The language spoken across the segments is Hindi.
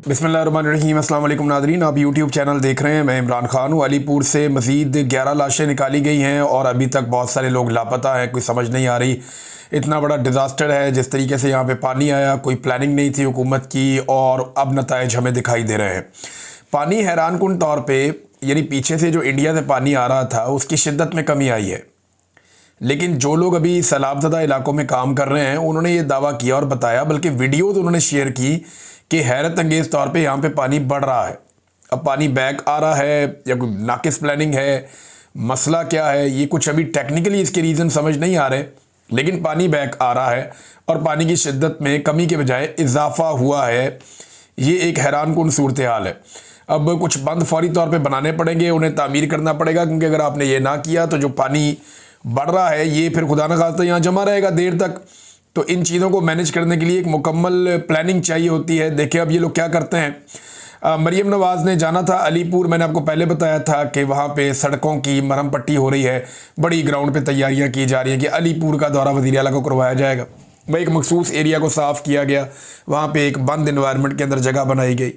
बिस्मिल्लाहिर्रहमानिर्रहीम। अस्सलाम वालेकुम नाज़रीन, आप यूट्यूब चैनल देख रहे हैं। मैं इमरान खान हूँ। अलीपुर से मज़ीद 11 लाशें निकाली गई हैं और अभी तक बहुत सारे लोग लापता हैं। कोई समझ नहीं आ रही, इतना बड़ा डिज़ास्टर है। जिस तरीके से यहाँ पे पानी आया, कोई प्लानिंग नहीं थी हुकूमत की और अब नताइज हमें दिखाई दे रहे हैं। पानी हैरानकुन तौर पर, यानी पीछे से जो इंडिया से पानी आ रहा था उसकी शिद्दत में कमी आई है, लेकिन जो लोग अभी सैलाबज़दा इलाकों में काम कर रहे हैं उन्होंने ये दावा किया और बताया, बल्कि वीडियोज़ उन्होंने शेयर की कि हैरत अंगेज़ तौर पे यहाँ पे पानी बढ़ रहा है। अब पानी बैक आ रहा है या कोई नाकिस प्लानिंग है, मसला क्या है, ये कुछ अभी टेक्निकली इसके रीज़न समझ नहीं आ रहे, लेकिन पानी बैक आ रहा है और पानी की शिद्दत में कमी के बजाय इजाफा हुआ है। ये एक हैरानकुन सूरत हाल है। अब कुछ बंद फौरी तौर पर बनाने पड़ेंगे, उन्हें तामीर करना पड़ेगा, क्योंकि अगर आपने ये ना किया तो जो पानी बढ़ रहा है ये फिर खुदा न खास्ता यहाँ जमा रहेगा देर तक। तो इन चीज़ों को मैनेज करने के लिए एक मुकम्मल प्लानिंग चाहिए होती है। देखिए अब ये लोग क्या करते हैं। मरीम नवाज़ ने जाना था अलीपुर, मैंने आपको पहले बताया था कि वहाँ पे सड़कों की मरहम पट्टी हो रही है, बड़ी ग्राउंड पे तैयारियाँ की जा रही हैं कि अलीपुर का दौरा वज़ीर आला को करवाया जाएगा। वह एक मखसूस एरिया को साफ़ किया गया, वहाँ पर एक बंद इन्वायरमेंट के अंदर जगह बनाई गई।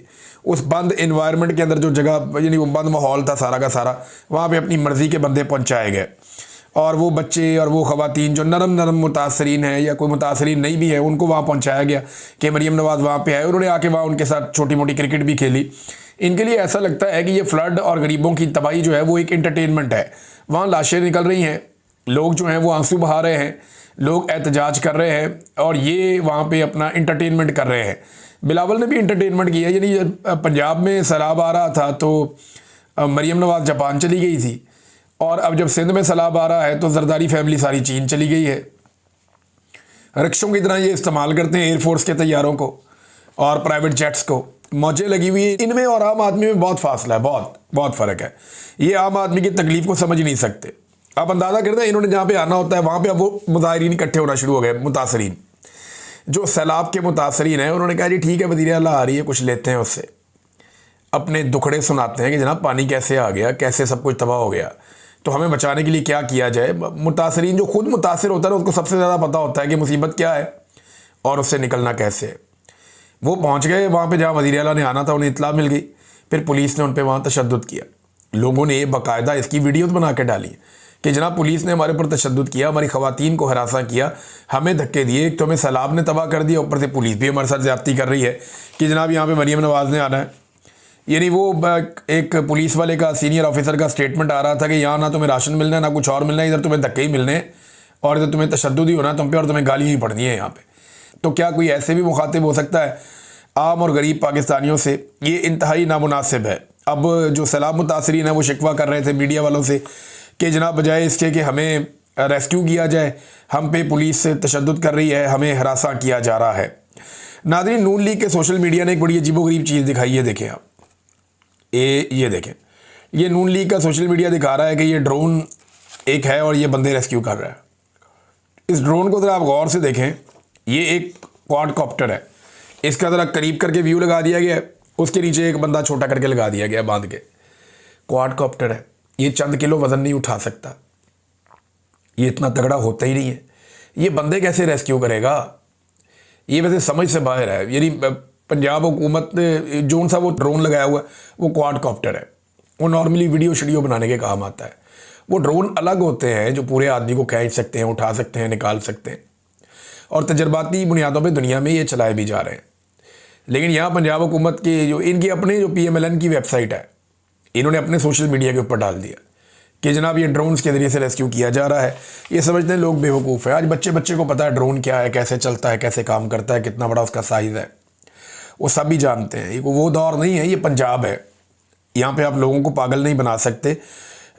उस बंद इन्वायरमेंट के अंदर जो जगह, यानी वो बंद माहौल था सारा का सारा, वहाँ पर अपनी मर्ज़ी के बंदे पहुँचाए गए और वो बच्चे और वो ख़वातीन जो नरम मुतासरीन हैं या कोई मुतासरीन नहीं भी है उनको वहाँ पहुँचाया गया कि मरीम नवाज़ वहाँ पे आए। उन्होंने आके वहाँ उनके साथ छोटी मोटी क्रिकेट भी खेली। इनके लिए ऐसा लगता है कि ये फ्लड और गरीबों की तबाही जो है वो एक एंटरटेनमेंट है। वहाँ लाशें निकल रही हैं, लोग जो हैं वो आंसू बहा रहे हैं, लोग एहतजाज कर रहे हैं और ये वहाँ पर अपना इंटरटेनमेंट कर रहे हैं। बिलावल ने भी इंटरटेनमेंट किया। यानी पंजाब में सैलाब आ रहा था तो मरीम नवाज़ जापान चली गई थी, और अब जब सिंध में सैलाब आ रहा है तो जरदारी फैमिली सारी चीन चली गई है। रिक्शों की तरह ये इस्तेमाल करते हैं एयरफोर्स के तैयारों को और प्राइवेट जेट्स को। मौजें लगी हुई है। इनमें और आम आदमी में बहुत फासला है, बहुत फ़र्क है। ये आम आदमी की तकलीफ़ को समझ ही नहीं सकते। आप अंदाज़ा करते हैं इन्होंने जहाँ पे आना होता है वहाँ पे अब वो मुजाहिरीन इकट्ठे होना शुरू हो गए। मुतासरीन जो सैलाब के मुतासरीन हैं उन्होंने कहा जी ठीक है वज़ीर आला आ रही है, कुछ लेते हैं उससे, अपने दुखड़े सुनाते हैं कि जनाब पानी कैसे आ गया, कैसे सब कुछ तबाह हो गया, तो हमें बचाने के लिए क्या किया जाए। मुतासरीन जो खुद मुतासर होता है उसको सबसे ज़्यादा पता होता है कि मुसीबत क्या है और उससे निकलना कैसे है। वो पहुंच गए वहाँ पे जहाँ वज़ीर आला ने आना था, उन्हें इत्तला मिल गई, फिर पुलिस ने उन पर वहाँ तशद्दुद किया। लोगों ने बाकायदा इसकी वीडियोज़ बना के डाली कि जनाब पुलिस ने हमारे ऊपर तशद्दुद किया, हमारी ख़वातीन को हरासा किया, हमें धक्के दिए, एक तो हमें सैलाब ने तबाह कर दिया, ऊपर से पुलिस भी हमारे साथ ज़्यादती कर रही है कि जनाब यहाँ पर मरीम नवाज़ ने आना है। यानी वो एक पुलिस वाले का, सीनियर ऑफिसर का स्टेटमेंट आ रहा था कि यहाँ ना तुम्हें राशन मिलना है ना कुछ और मिलना है, इधर तुम्हें धक्के ही मिलने हैं और इधर तुम्हें तशद्दुद ही होना है तुम पे और तुम्हें गालियाँ ही पड़नी है यहाँ पे। तो क्या कोई ऐसे भी मुखातिब हो सकता है आम और गरीब पाकिस्तानियों से? ये इंतहाई नामुनासिब है। अब जो सैलाब मुतासरीन है वो शिकवा कर रहे थे मीडिया वालों से कि जनाब बजाय इसके कि हमें रेस्क्यू किया जाए, हम पे पुलिस से तशद्दुद कर रही है, हमें हरासा किया जा रहा है। नाज़रीन, नून लीग के सोशल मीडिया ने एक बड़ी अजीबोगरीब चीज़ दिखाई है। देखें आप, ये देखें, ये नून लीग का सोशल मीडिया दिखा रहा है कि ये ड्रोन एक है और ये बंदे रेस्क्यू कर रहा है। इस ड्रोन को ज़रा आप गौर से देखें, ये एक क्वाडकॉप्टर है। इसका ज़रा करीब करके व्यू लगा दिया गया है, उसके नीचे एक बंदा छोटा करके लगा दिया गया बांध के। क्वाडकॉप्टर है, ये चंद किलो वज़न नहीं उठा सकता, ये इतना तगड़ा होता ही नहीं है। ये बंदे कैसे रेस्क्यू करेगा? ये वैसे समझ से बाहर है। यानी पंजाब हुकूमत ने जो सा वो ड्रोन लगाया हुआ है वो क्वाडकॉप्टर है। वो नॉर्मली वीडियो शीडियो बनाने के काम आता है। वो ड्रोन अलग होते हैं जो पूरे आदमी को खींच सकते हैं, उठा सकते हैं, निकाल सकते हैं और तजर्बाती बुनियादों पे दुनिया में ये चलाए भी जा रहे हैं। लेकिन यहाँ पंजाब हुकूमत के जो इनकी अपने जो PMLN की वेबसाइट है, इन्होंने अपने सोशल मीडिया के ऊपर डाल दिया कि जनाब ये ड्रोन्स के ज़रिए से रेस्क्यू किया जा रहा है। ये समझते हैं लोग बेवकूफ़ है। आज बच्चे को पता है ड्रोन क्या है, कैसे चलता है, कैसे काम करता है, कितना बड़ा उसका साइज़ है, वो सभी जानते हैं। ये वो दौर नहीं है, ये पंजाब है। यहाँ पे आप लोगों को पागल नहीं बना सकते।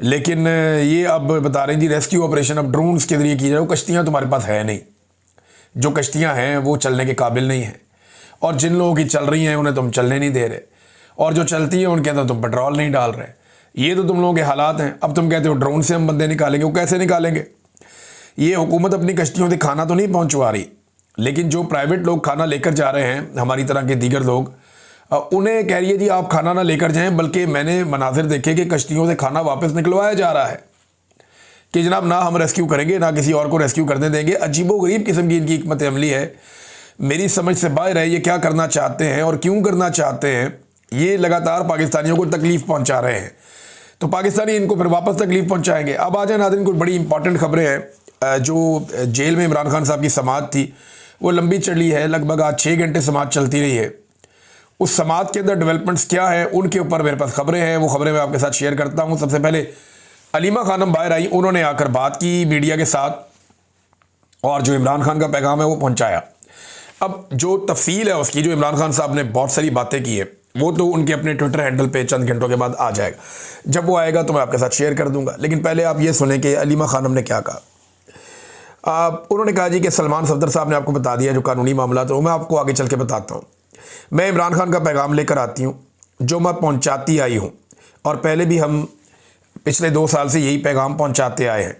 लेकिन ये अब बता रहे हैं जी रेस्क्यू ऑपरेशन अब ड्रोन्स के ज़रिए की जाए। वो कश्तियाँ तुम्हारे पास है नहीं, जो कश्तियाँ हैं वो चलने के काबिल नहीं हैं, और जिन लोगों की चल रही हैं उन्हें तुम चलने नहीं दे रहे, और जो चलती हैं उनके अंदर तुम पेट्रोल नहीं डाल रहे। ये तो तुम लोगों के हालात हैं। अब तुम कहते हो ड्रोन से हम बंदे निकालेंगे, वो कैसे निकालेंगे? ये हुकूमत अपनी कश्तियों से खाना तो नहीं पहुँचवा रही, लेकिन जो प्राइवेट लोग खाना लेकर जा रहे हैं, हमारी तरह के दीगर लोग, उन्हें कह रही है जी आप खाना ना लेकर जाएं, बल्कि मैंने मनाजिर देखे कि कश्तियों से खाना वापस निकलवाया जा रहा है कि जनाब ना हम रेस्क्यू करेंगे ना किसी और को रेस्क्यू करने देंगे। अजीबोगरीब किस्म की इनकी हिकमत अमली है। मेरी समझ से बाहर है। ये क्या करना चाहते हैं और क्यों करना चाहते हैं, ये लगातार पाकिस्तानियों को तकलीफ़ पहुंचा रहे हैं, तो पाकिस्तानी इनको फिर वापस तकलीफ़ पहुंचाएंगे। अब आ जाए नाज़रीन, कुछ बड़ी इंपॉर्टेंट खबरें हैं। जो जेल में इमरान खान साहब की समाअत थी वो लंबी चली है, लगभग आज 6 घंटे समाअत चलती रही है। उस समाअत के अंदर डेवलपमेंट्स क्या है उनके ऊपर मेरे पास खबरें हैं, वो खबरें मैं आपके साथ शेयर करता हूँ। सबसे पहले अलीमा खानम बाहर आई, उन्होंने आकर बात की मीडिया के साथ और जो इमरान खान का पैगाम है वो पहुँचाया। अब जो तफसील है उसकी, जो इमरान खान साहब ने बहुत सारी बातें की है, वो तो उनके अपने ट्विटर हैंडल पे चंद घंटों के बाद आ जाएगा। जब वो आएगा तो मैं आपके साथ शेयर कर दूंगा, लेकिन पहले आप ये सुने कि अलीमा खानम ने क्या कहा। उन्होंने कहा जी कि सलमान सफदर साहब ने आपको बता दिया जो कानूनी मामला, तो मैं आपको आगे चल के बताता हूँ। मैं इमरान खान का पैगाम लेकर आती हूँ जो मैं पहुँचाती आई हूँ, और पहले भी हम पिछले 2 साल से यही पैगाम पहुँचाते आए हैं।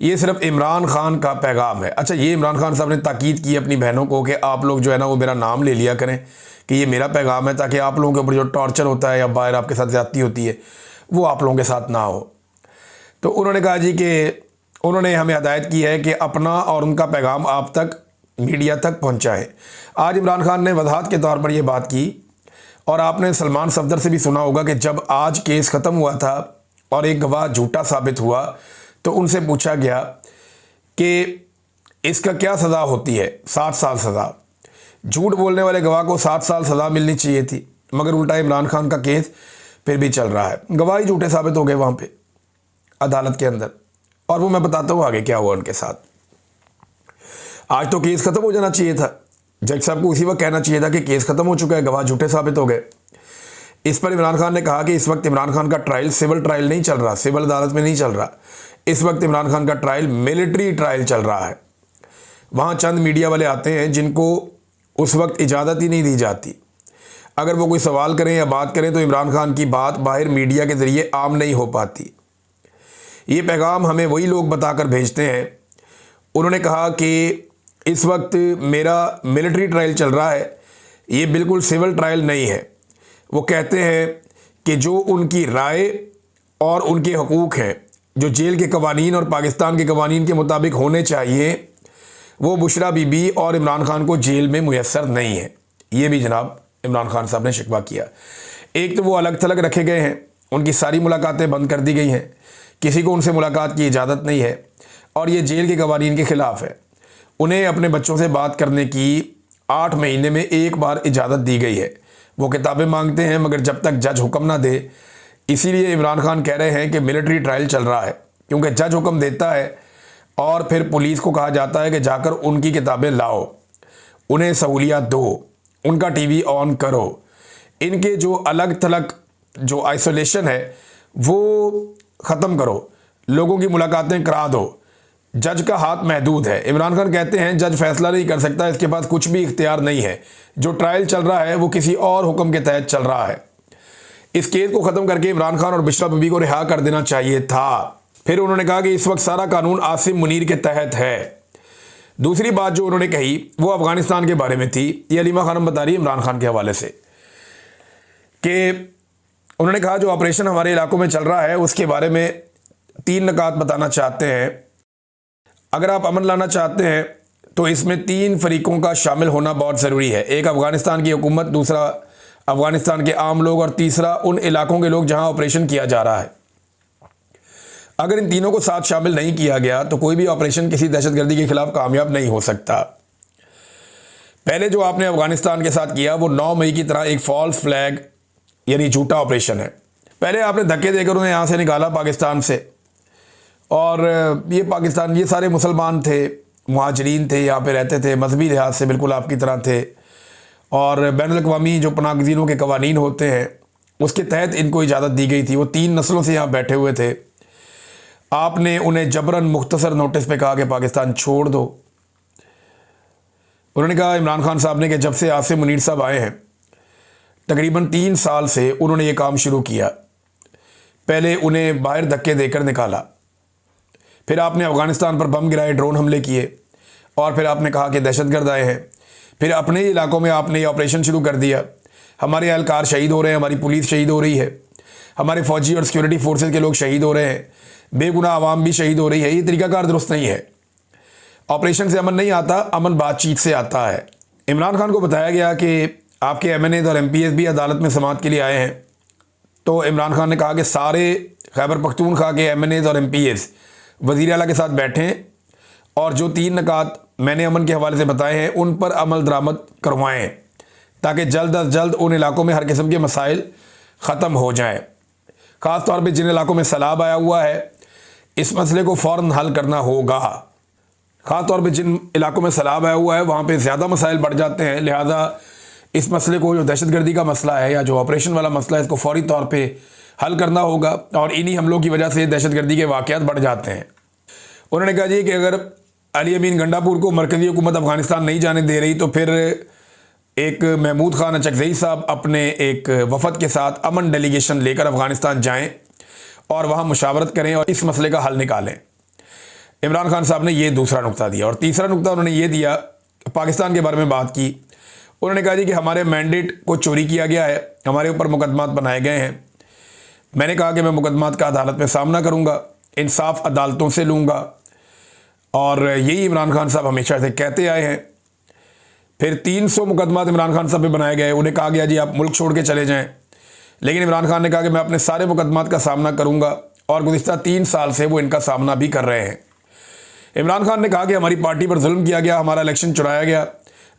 ये सिर्फ इमरान खान का पैगाम है। अच्छा, ये इमरान खान साहब ने ताकीद की अपनी बहनों को कि आप लोग जो है ना वो मेरा नाम ले लिया करें कि ये मेरा पैगाम है, ताकि आप लोगों के ऊपर जो टॉर्चर होता है या बाहर आपके साथ ज़्यादती होती है वो आप लोगों के साथ ना हो। तो उन्होंने कहा जी कि उन्होंने हमें हदायत की है कि अपना और उनका पैगाम आप तक, मीडिया तक पहुँचाएँ। आज इमरान खान ने वजाहत के तौर पर यह बात की, और आपने सलमान सफदर से भी सुना होगा कि जब आज केस ख़त्म हुआ था और एक गवाह झूठा साबित हुआ तो उनसे पूछा गया कि इसका क्या सज़ा होती है। 7 साल सज़ा। झूठ बोलने वाले गवाह को 7 साल सज़ा मिलनी चाहिए थी, मगर उल्टा इमरान खान का केस फिर भी चल रहा है। गवाह ही झूठे साबित हो गए वहाँ पे अदालत के अंदर, और वो मैं बताता हूँ आगे क्या हुआ उनके साथ। आज तो केस ख़त्म हो जाना चाहिए था, जज साहब को उसी वक्त कहना चाहिए था कि केस ख़त्म हो चुका है, गवाह झूठे साबित हो गए। इस पर इमरान खान ने कहा कि इस वक्त इमरान खान का ट्रायल सिविल ट्रायल नहीं चल रहा, सिविल अदालत में नहीं चल रहा। इस वक्त इमरान खान का ट्रायल मिलिट्री ट्रायल चल रहा है। वहाँ चंद मीडिया वाले आते हैं जिनको उस वक्त इजाज़त ही नहीं दी जाती। अगर वो कोई सवाल करें या बात करें तो इमरान खान की बात बाहर मीडिया के ज़रिए आम नहीं हो पाती। ये पैगाम हमें वही लोग बताकर भेजते हैं। उन्होंने कहा कि इस वक्त मेरा मिलिट्री ट्रायल चल रहा है, ये बिल्कुल सिविल ट्रायल नहीं है। वो कहते हैं कि जो उनकी राय और उनके हकूक़ हैं, जो जेल के कवानीन और पाकिस्तान के कवानीन के मुताबिक होने चाहिए, वो बुशरा बीबी और इमरान खान को जेल में मुयस्सर नहीं है। ये भी जनाब इमरान खान साहब ने शिकवा किया। एक तो वो अलग थलग रखे गए हैं, उनकी सारी मुलाकातें बंद कर दी गई हैं, किसी को उनसे मुलाकात की इजाज़त नहीं है, और ये जेल के कवानीन के ख़िलाफ़ है। उन्हें अपने बच्चों से बात करने की 8 महीने में एक बार इजाज़त दी गई है। वो किताबें मांगते हैं मगर जब तक जज हुक्म ना दे, इसीलिए इमरान खान कह रहे हैं कि मिलिट्री ट्रायल चल रहा है, क्योंकि जज हुक्म देता है और फिर पुलिस को कहा जाता है कि जाकर उनकी किताबें लाओ, उन्हें सहूलियत दो, उनका टीवी ऑन करो। इनके जो अलग थलग जो आइसोलेशन है वो ख़त्म करो, लोगों की मुलाकातें करा दो। जज का हाथ महदूद है। इमरान खान कहते हैं जज फैसला नहीं कर सकता, इसके पास कुछ भी इख्तियार नहीं है। जो ट्रायल चल रहा है वो किसी और हुक्म के तहत चल रहा है। इस केस को ख़त्म करके इमरान खान और बुशरा बीबी को रिहा कर देना चाहिए था। फिर उन्होंने कहा कि इस वक्त सारा कानून आसिम मुनीर के तहत है। दूसरी बात जो उन्होंने कही वो अफ़गानिस्तान के बारे में थी। ये अलीमा खानम बता रही है इमरान खान के हवाले से कि उन्होंने कहा जो ऑपरेशन हमारे इलाकों में चल रहा है उसके बारे में 3 नुकात बताना चाहते हैं। अगर आप अमन लाना चाहते हैं तो इसमें 3 फरीकों का शामिल होना बहुत ज़रूरी है। एक अफ़गानिस्तान की हुकूमत, दूसरा अफ़गानिस्तान के आम लोग, और तीसरा उन इलाकों के लोग जहां ऑपरेशन किया जा रहा है। अगर इन तीनों को साथ शामिल नहीं किया गया तो कोई भी ऑपरेशन किसी दहशतगर्दी के खिलाफ कामयाब नहीं हो सकता। पहले जो आपने अफ़गानिस्तान के साथ किया वो 9 मई की तरह एक फॉल्स फ्लैग यानी झूठा ऑपरेशन है। पहले आपने धक्के देकर उन्हें यहाँ से निकाला पाकिस्तान से, और ये पाकिस्तान, ये सारे मुसलमान थे, मुहाजिरीन थे, यहाँ पे रहते थे, मजहबी लिहाज से बिल्कुल आपकी तरह थे, और बैनुल-अक़वामी जो पनागज़ीनों के कवानीन होते हैं उसके तहत इनको इजाज़त दी गई थी। वो 3 नस्लों से यहाँ बैठे हुए थे। आपने उन्हें जबरन मुख्तसर नोटिस पे कहा कि पाकिस्तान छोड़ दो। उन्होंने कहा इमरान खान साहब ने कि जब से आसिम मुनीर साहब आए हैं तकरीबन 3 साल से उन्होंने ये काम शुरू किया। पहले उन्हें बाहर धक्के देकर निकाला, फिर आपने अफ़गानिस्तान पर बम गिराए, ड्रोन हमले किए, और फिर आपने कहा कि दहशतगर्द आए हैं। फिर अपने ही इलाकों में आपने ये ऑपरेशन शुरू कर दिया। हमारे एहलकार शहीद हो रहे हैं, हमारी पुलिस शहीद हो रही है, हमारे फ़ौजी और सिक्योरिटी फोर्सेज के लोग शहीद हो रहे हैं, बेगुनाह आवाम भी शहीद हो रही है। ये तरीकाकार दुरुस्त नहीं है। ऑपरेशन से अमन नहीं आता, अमन बातचीत से आता है। इमरान खान को बताया गया कि आपके एमएनएज और एमपीएस भी अदालत में समाअत के लिए आए हैं। तो इमरान खान ने कहा कि सारे खैबर पख्तूनख्वा के एमएनएज और एमपीएस वज़ीर आला के साथ बैठें और जो 3 निकात मैंने अमन के हवाले से बताए हैं उन पर अमल दरामद करवाएं ताकि जल्द अज जल्द उन इलाकों में हर किस्म के मसाइल ख़त्म हो जाएं। ख़ास तौर पे जिन इलाकों में सैलाब आया हुआ है इस मसले को फ़ौरन हल करना होगा। ख़ास तौर पे जिन इलाकों में सैलाब आया हुआ है वहाँ पे ज़्यादा मसाइल बढ़ जाते हैं, लिहाजा इस मसले को, जो दहशतगर्दी का मसला है या जो ऑपरेशन वाला मसला है, इसको फौरी तौर पे हल करना होगा और इन्हीं हमलों की वजह से दहशतगर्दी के वाक़यात बढ़ जाते हैं। उन्होंने कहा जी कि अगर अली अमीन गंडापुर को मरकज़ी हुकूमत अफ़गानिस्तान नहीं जाने दे रही तो फिर एक महमूद खान अचकज़ई साहब अपने एक वफ़द के साथ अमन डेलीगेशन लेकर अफ़गानिस्तान जाएँ और वहाँ मुशावरत करें और इस मसले का हल निकालें। इमरान खान साहब ने ये दूसरा नुक्ता दिया। और तीसरा नुक्ता उन्होंने ये दिया, पाकिस्तान के बारे में बात की। उन्होंने कहा जी कि हमारे मैंडेट को चोरी किया गया है, हमारे ऊपर मुकदमात बनाए गए हैं। मैंने कहा कि मैं मुकदमात का अदालत में सामना करूँगा, इंसाफ अदालतों से लूँगा और यही इमरान खान साहब हमेशा से कहते आए हैं। फिर 300 मुकदमात इमरान खान साहब पे बनाए गए। उन्हें कहा गया जी आप मुल्क छोड़ के चले जाएँ, लेकिन इमरान खान ने कहा कि मैं अपने सारे मुकदमात का सामना करूँगा और गुज़िश्ता 3 साल से वो इनका सामना भी कर रहे हैं। इमरान खान ने कहा कि हमारी पार्टी पर जुल्म किया गया, हमारा इलेक्शन चुराया गया,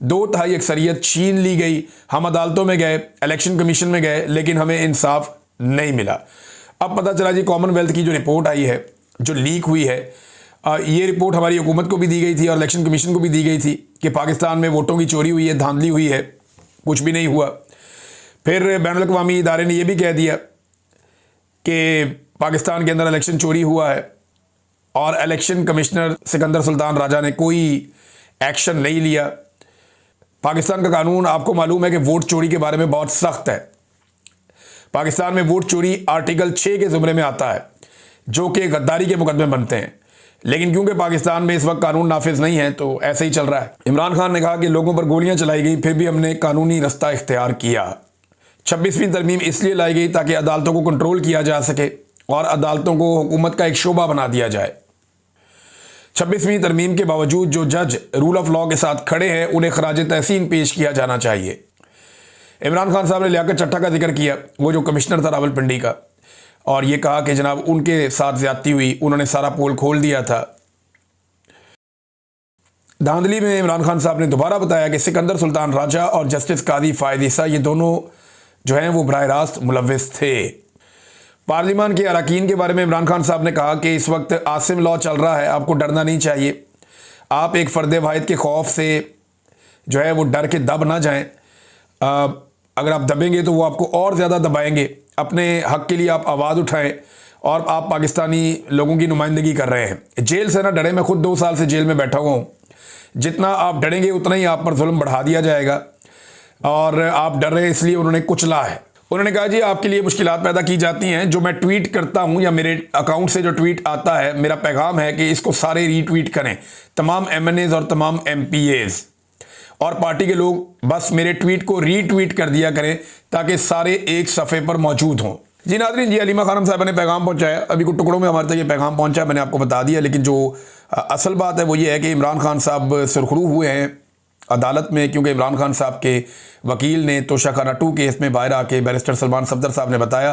2/3 अक्सरियत छीन ली गई, हम अदालतों में गए, इलेक्शन कमीशन में गए, लेकिन हमें इंसाफ नहीं मिला। अब पता चला जी कॉमनवेल्थ की जो रिपोर्ट आई है, जो लीक हुई है, ये रिपोर्ट हमारी हुकूमत को भी दी गई थी और इलेक्शन कमीशन को भी दी गई थी कि पाकिस्तान में वोटों की चोरी हुई है, धांधली हुई है, कुछ भी नहीं हुआ। फिर बैनुल अक़वामी इदारे ने यह भी कह दिया कि पाकिस्तान के अंदर इलेक्शन चोरी हुआ है और इलेक्शन कमिश्नर सिकंदर सुल्तान राजा ने कोई एक्शन नहीं लिया। पाकिस्तान का कानून आपको मालूम है कि वोट चोरी के बारे में बहुत सख्त है। पाकिस्तान में वोट चोरी आर्टिकल 6 के ज़ुमरे में आता है, जो कि गद्दारी के मुकदमे बनते हैं, लेकिन क्योंकि पाकिस्तान में इस वक्त कानून नाफिज नहीं है तो ऐसे ही चल रहा है। इमरान खान ने कहा कि लोगों पर गोलियां चलाई गई, फिर भी हमने कानूनी रास्ता इख्तियार किया। 26वीं तरमीम इसलिए लाई गई ताकि अदालतों को कंट्रोल किया जा सके और अदालतों को हुकूमत का एक शोबा बना दिया जाए। 26वीं तरमीम के बावजूद जो जज रूल ऑफ लॉ के साथ खड़े हैं उन्हें खराज तहसीन पेश किया जाना चाहिए। इमरान खान साहब ने लियाकत चट्टा का जिक्र किया, वो जो कमिश्नर था रावलपिंडी का, और ये कहा कि जनाब उनके साथ ज्यादती हुई, उन्होंने सारा पोल खोल दिया था। धांधली में इमरान खान साहब ने दोबारा बताया कि सिकंदर सुल्तान राजा और जस्टिस कादी फायद ईसा ये दोनों जो हैं वो बराह रास्त मुलव्विस थे। पार्लियामान के अरकान के बारे में इमरान खान साहब ने कहा कि इस वक्त आसिम लॉ चल रहा है, आपको डरना नहीं चाहिए। आप एक फ़र्द वाहिद के खौफ से जो है वो डर के दब ना जाएं। अगर आप दबेंगे तो वो आपको और ज़्यादा दबाएंगे। अपने हक़ के लिए आप आवाज़ उठाएं और आप पाकिस्तानी लोगों की नुमाइंदगी कर रहे हैं। जेल से ना डरें, मैं खुद 2 साल से जेल में बैठा हुआ हूँ। जितना आप डरेंगे उतना ही आप पर जुल्म बढ़ा दिया जाएगा और आप डर रहे इसलिए उन्होंने कुचला है। उन्होंने कहा जी आपके लिए मुश्किलात पैदा की जाती हैं, जो मैं ट्वीट करता हूं या मेरे अकाउंट से जो ट्वीट आता है, मेरा पैगाम है कि इसको सारे रीट्वीट करें, तमाम एमएनएज और तमाम एमपीएज और पार्टी के लोग बस मेरे ट्वीट को रीट्वीट कर दिया करें ताकि सारे एक सफ़े पर मौजूद हों। जी नाज़रीन, जी अलीमा खानम साहब ने पैगाम पहुंचाया, अभी कुछ टुकड़ों में हमारे तक ये पैगाम पहुंचा, मैंने आपको बता दिया, लेकिन जो असल बात है वो ये है कि इमरान खान साहब सुरखरू हुए हैं अदालत में, क्योंकि इमरान खान साहब के वकील ने तोशाखाना 2 केस में बाहर आके बैरिस्टर सलमान सफदर साहब ने बताया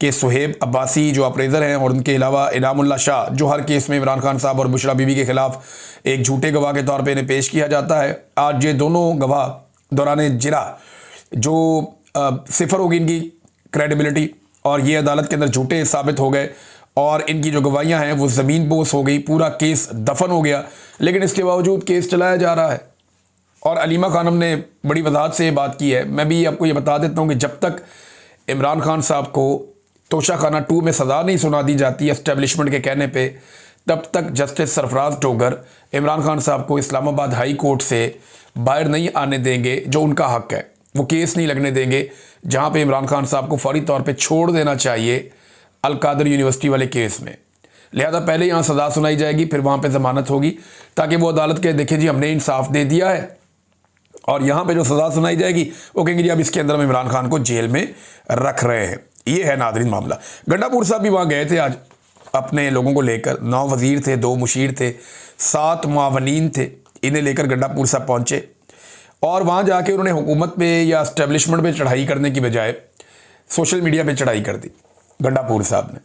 कि सुहेब अब्बासी जो अप्रेजर हैं और उनके अलावा इनामुल्लाह शाह, जो हर केस में इमरान खान साहब और बुशरा बीबी के खिलाफ एक झूठे गवाह के तौर पे इन्हें पेश किया जाता है, आज ये दोनों गवाह दौरान जिरा जो सिफर होगी इनकी क्रेडिबिलिटी और ये अदालत के अंदर झूठे साबित हो गए और इनकी जो गवाहियाँ हैं वो ज़मीन पोस हो गई, पूरा केस दफन हो गया। लेकिन इसके बावजूद केस चलाया जा रहा है और अलीमा खानम ने बड़ी वजाहत से ये बात की है। मैं भी आपको ये बता देता हूँ कि जब तक इमरान खान साहब को तोशाखाना 2 में सज़ा नहीं सुना दी जाती एस्टेब्लिशमेंट के कहने पे, तब तक जस्टिस सरफराज टोगर इमरान खान साहब को इस्लामाबाद हाई कोर्ट से बाहर नहीं आने देंगे, जो उनका हक़ है। वो केस नहीं लगने देंगे जहाँ पे इमरान खान साहब को फौरी तौर पे छोड़ देना चाहिए अल कादर यूनिवर्सिटी वाले केस में। लिहाजा पहले यहाँ सज़ा सुनाई जाएगी, फिर वहाँ पे ज़मानत होगी, ताकि वो अदालत के देखें जी हमने इंसाफ दे दिया है, और यहाँ पे जो सज़ा सुनाई जाएगी वो कहेंगे जी अब इसके अंदर हम इमरान खान को जेल में रख रहे हैं। ये है नाज़रीन मामला। गंडापुर साहब भी वहाँ गए थे आज अपने लोगों को लेकर। 9 वज़ीर थे, 2 मुशीर थे, 7 मुआवनीन थे, इन्हें लेकर गंडापुर साहब पहुँचे और वहाँ जाके उन्होंने हुकूमत पे या इस्टेब्लिशमेंट पे चढ़ाई करने की बजाय सोशल मीडिया पे चढ़ाई कर दी गंडापुर साहब ने।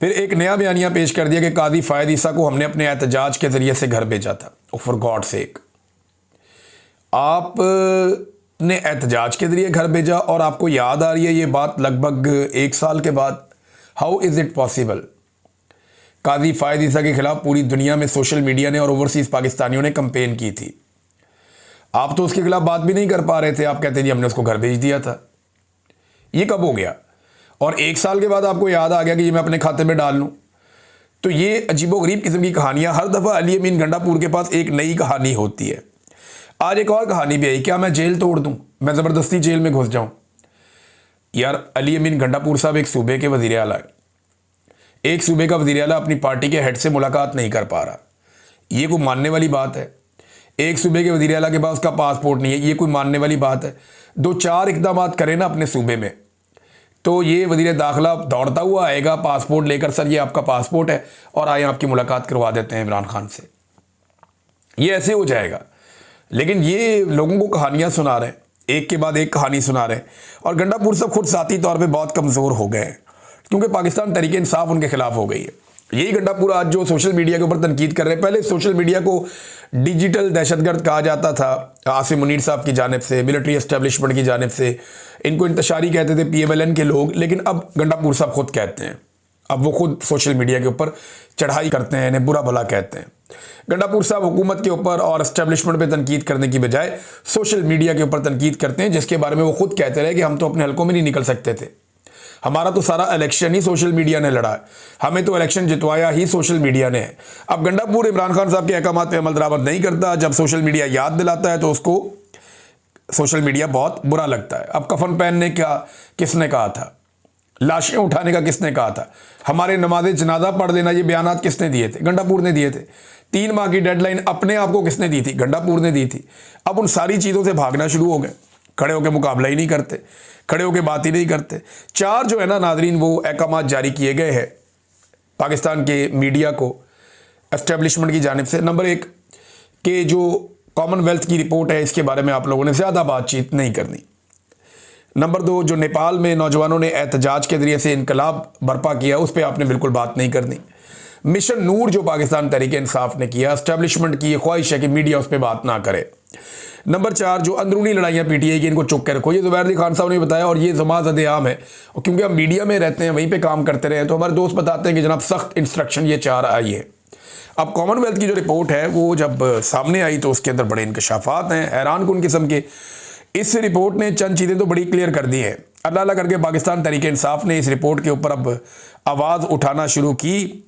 फिर एक नया बयानिया पेश कर दिया कि काजी फ़ायद ईसा को हमने अपने एहतजाज के ज़रिए से घर भेजा था। फॉर गॉड सेक, आपने एहतजाज के ज़रिए घर भेजा और आपको याद आ रही है ये बात लगभग 1 साल के बाद। How is it possible? Qazi Faez Isa के खिलाफ पूरी दुनिया में सोशल मीडिया ने और ओवरसीज़ पाकिस्तानियों ने कंपेन की थी। आप तो उसके खिलाफ बात भी नहीं कर पा रहे थे, आप कहते जी हमने उसको घर भेज दिया था। ये कब हो गया? और 1 साल के बाद आपको याद आ गया कि ये मैं अपने खाते में डाल लूँ। तो ये अजीबोगरीब किस्म की कहानियाँ, हर दफ़ा अली अमीन गंडापुर के पास एक नई कहानी होती है। आज एक और कहानी भी आई, क्या मैं जेल तोड़ दूँ, मैं ज़बरदस्ती जेल में घुस जाऊँ? यार अली अमीन गंडापुर साहब एक सूबे के वज़ीर आला है। एक सूबे का वज़ीर आला अपनी पार्टी के हेड से मुलाकात नहीं कर पा रहा, ये कोई मानने वाली बात है? एक सूबे के वज़ीर आला के पास उसका पासपोर्ट नहीं है, ये कोई मानने वाली बात है? 2-4 इक़दाम करें ना अपने सूबे में, तो ये वज़ीर दाखिला दौड़ता हुआ आएगा पासपोर्ट लेकर, सर ये आपका पासपोर्ट है और आए आपकी मुलाकात करवा देते हैं इमरान खान से। ये ऐसे हो जाएगा। लेकिन ये लोगों को कहानियाँ सुना रहे हैं, एक के बाद एक कहानी सुना रहे हैं। और गंडापुर साहब खुद ज़ाती तौर पे बहुत कमज़ोर हो गए हैं क्योंकि पाकिस्तान तहरीक इंसाफ उनके खिलाफ हो गई है। यही गंडापुर आज जो सोशल मीडिया के ऊपर तनकीद कर रहे हैं, पहले सोशल मीडिया को डिजिटल दहशतगर्द कहा जाता था आसिम मुनीर साहब की जानिब से, मिलिट्री एस्टेब्लिशमेंट की जानिब से, इनको इंतशारी कहते थे PMLN के लोग। लेकिन अब गंडापुर साहब खुद कहते हैं, अब वो खुद सोशल मीडिया के ऊपर चढ़ाई करते हैं, इन्हें बुरा भला कहते हैं। गंडापुर साहब हुकूमत के ऊपर और एस्टेब्लिशमेंट पे तनकीद करने की बजाय सोशल मीडिया के ऊपर तनकीद करते हैं, जिसके बारे में वो खुद कहते रहे कि हम तो अपने हलकों में नहीं निकल सकते थे, हमारा तो सारा इलेक्शन ही सोशल मीडिया ने लड़ा है, हमें तो इलेक्शन जितवाया ही सोशल मीडिया ने है। अब गंडापुर इमरान खान साहब के अहकामात पे अमल दरामद नहीं करता, जब सोशल मीडिया याद दिलाता है तो उसको सोशल मीडिया बहुत बुरा लगता है। अब कफन पहनने का किसने कहा था, लाशें उठाने का किसने कहा था, हमारे नमाज जनाजा पढ़ लेना, ये बयानात किसने दिए थे? गंडापुर ने दिए थे। 3 माह की डेडलाइन अपने आप को किसने दी थी? गंडापुर ने दी थी। अब उन सारी चीज़ों से भागना शुरू हो गए, खड़े होकर मुकाबला ही नहीं करते, खड़े होकर बात ही नहीं करते। 4 जो है ना नादरीन, वो अहकामात जारी किए गए हैं पाकिस्तान के मीडिया को एस्टेब्लिशमेंट की जानिब से। नंबर 1 कि जो कॉमनवेल्थ की रिपोर्ट है इसके बारे में आप लोगों ने ज़्यादा बातचीत नहीं करनी। नंबर 2, जो नेपाल में नौजवानों ने एहतजाज के ज़रिए से इनकलाब बर्पा किया उस पर आपने बिल्कुल बात नहीं करनी। मिशन नूर जो पाकिस्तान तहरीक इंसाफ ने किया, एस्टेब्लिशमेंट की ये ख्वाहिश है कि मीडिया उस पर बात ना करे। नंबर 4, जो अंदरूनी लड़ाइयाँ PTI की, इनको चुप के रखो। ये ज़ुबैर अली खान साहब ने बताया और ये ज़माज़द आम है, और क्योंकि हम मीडिया में रहते हैं, वहीं पे काम करते रहे, तो हमारे दोस्त बताते हैं कि जनाब सख्त इंस्ट्रक्शन ये 4 आई है। अब कॉमनवेल्थ की जो रिपोर्ट है वो जब सामने आई तो उसके अंदर बड़े इंकशाफात हैं हैरान कुन किस्म के। इस रिपोर्ट ने चंद चीज़ें तो बड़ी क्लियर कर दी हैं। अल्लाह अल्लाह करके पाकिस्तान तहरीक इंसाफ ने इस रिपोर्ट के ऊपर अब आवाज़ उठाना शुरू की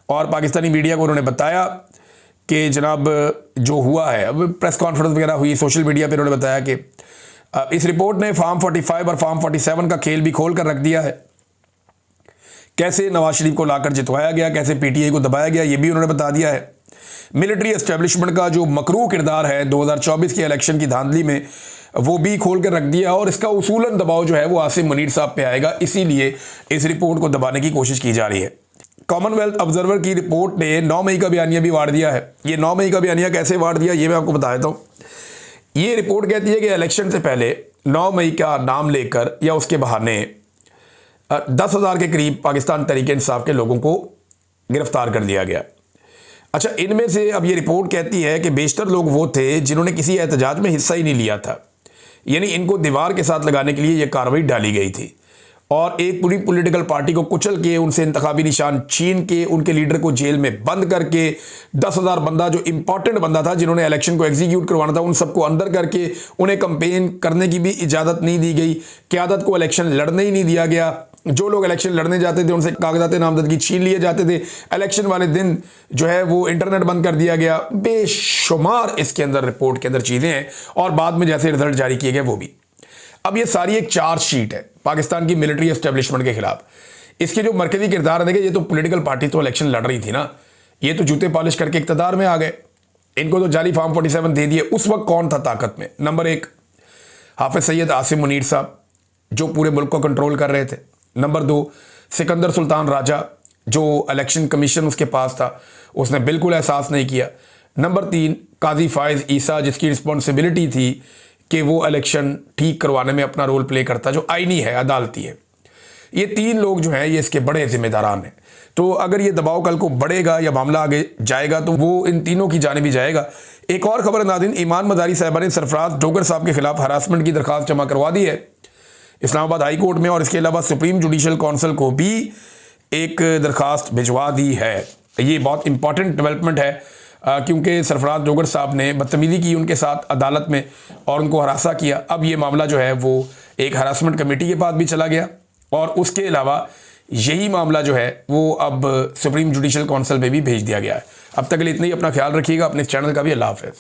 और पाकिस्तानी मीडिया को उन्होंने बताया कि जनाब जो हुआ है, अब प्रेस कॉन्फ्रेंस वगैरह हुई, सोशल मीडिया पर उन्होंने बताया कि इस रिपोर्ट ने फार्म 45 और फार्म 47 का खेल भी खोल कर रख दिया है। कैसे नवाज शरीफ को लाकर जितवाया गया, कैसे PTI को दबाया गया, ये भी उन्होंने बता दिया है। मिलिट्री एस्टेब्लिशमेंट का जो मकरू किरदार है 2024 के इलेक्शन की धांधली में, वो भी खोल कर रख दिया और इसका उसूलन दबाव जो है वो आसिम मुनीर साहब पे आएगा, इसीलिए इस रिपोर्ट को दबाने की कोशिश की जा रही है। कॉमनवेल्थ ऑब्जर्वर की रिपोर्ट ने 9 मई का बयानिया भी वार दिया है। ये 9 मई का बयानिया कैसे वार दिया ये मैं आपको बता देता हूँ। ये रिपोर्ट कहती है कि इलेक्शन से पहले 9 मई का नाम लेकर या उसके बहाने 10,000 के करीब पाकिस्तान तहरीक इंसाफ के लोगों को गिरफ्तार कर लिया गया। अच्छा, इनमें से अब ये रिपोर्ट कहती है कि बेशतर लोग वो थे जिन्होंने किसी एहतजाज में हिस्सा ही नहीं लिया था, यानी इनको दीवार के साथ लगाने के लिए ये कार्रवाई डाली गई थी और एक पूरी पॉलिटिकल पार्टी को कुचल के, उनसे इंतखाबी निशान छीन के, उनके लीडर को जेल में बंद करके 10,000 बंदा जो इंपॉर्टेंट बंदा था जिन्होंने इलेक्शन को एग्जीक्यूट करवाना था, उन सबको अंदर करके उन्हें कंपेन करने की भी इजाज़त नहीं दी गई। क़यादत को इलेक्शन लड़ने ही नहीं दिया गया। जो लोग इलेक्शन लड़ने जाते थे उनसे कागजात नामजदगी छीन लिए जाते थे। इलेक्शन वाले दिन जो है वो इंटरनेट बंद कर दिया गया। बेशुमार इसके अंदर रिपोर्ट के अंदर चीज़ें हैं और बाद में जैसे रिजल्ट जारी किए गए वो भी। अब ये सारी एक चार्जशीट है पाकिस्तान की मिलिट्री एस्टेब्लिशमेंट के खिलाफ। इसके जो मरकजी किरदार है, देखिए ये तो पॉलिटिकल पार्टी तो इलेक्शन लड़ रही थी ना, ये तो जूते पॉलिश करके इक़्तिदार में आ गए, इनको तो जाली फार्म 47 दे दिए। उस वक्त कौन था ताकत में? नंबर 1 हाफिज सैयद आसिम मुनीर साहब जो पूरे मुल्क को कंट्रोल कर रहे थे। नंबर 2 सिकंदर सुल्तान राजा जो इलेक्शन कमीशन उसके पास था, उसने बिल्कुल एहसास नहीं किया। नंबर 3 काजी फायज़ ईसा, जिसकी रिस्पॉन्सिबिलिटी थी कि वो इलेक्शन ठीक करवाने में अपना रोल प्ले करता, जो आईनी है, अदालती है। ये 3 लोग जो हैं ये इसके बड़े जिम्मेदारान हैं। तो अगर ये दबाव कल को बढ़ेगा या मामला आगे जाएगा तो वो इन तीनों की जानिब ही जाएगा। एक और खबर नाज़रीन, ईमान मदारी साहिबा ने सरफराज डोगर साहब के खिलाफ हरासमेंट की दरख्वास्त जमा करवा दी है इस्लामाबाद हाई कोर्ट में, और इसके अलावा सुप्रीम जुडिशल काउंसिल को भी एक दरख्वास्त भिजवा दी है। ये बहुत इंपॉर्टेंट डेवलपमेंट है क्योंकि सरफराज डोगर साहब ने बदतमीज़ी की उनके साथ अदालत में और उनको हरासा किया। अब ये मामला जो है वो एक हरासमेंट कमेटी के पास भी चला गया, और उसके अलावा यही मामला जो है वो अब सुप्रीम जुडिशल काउंसिल पे भी भेज दिया गया है। अब तक के लिए इतना ही। अपना ख्याल रखिएगा, अपने चैनल का भी। अल्लाह हाफ़िज़।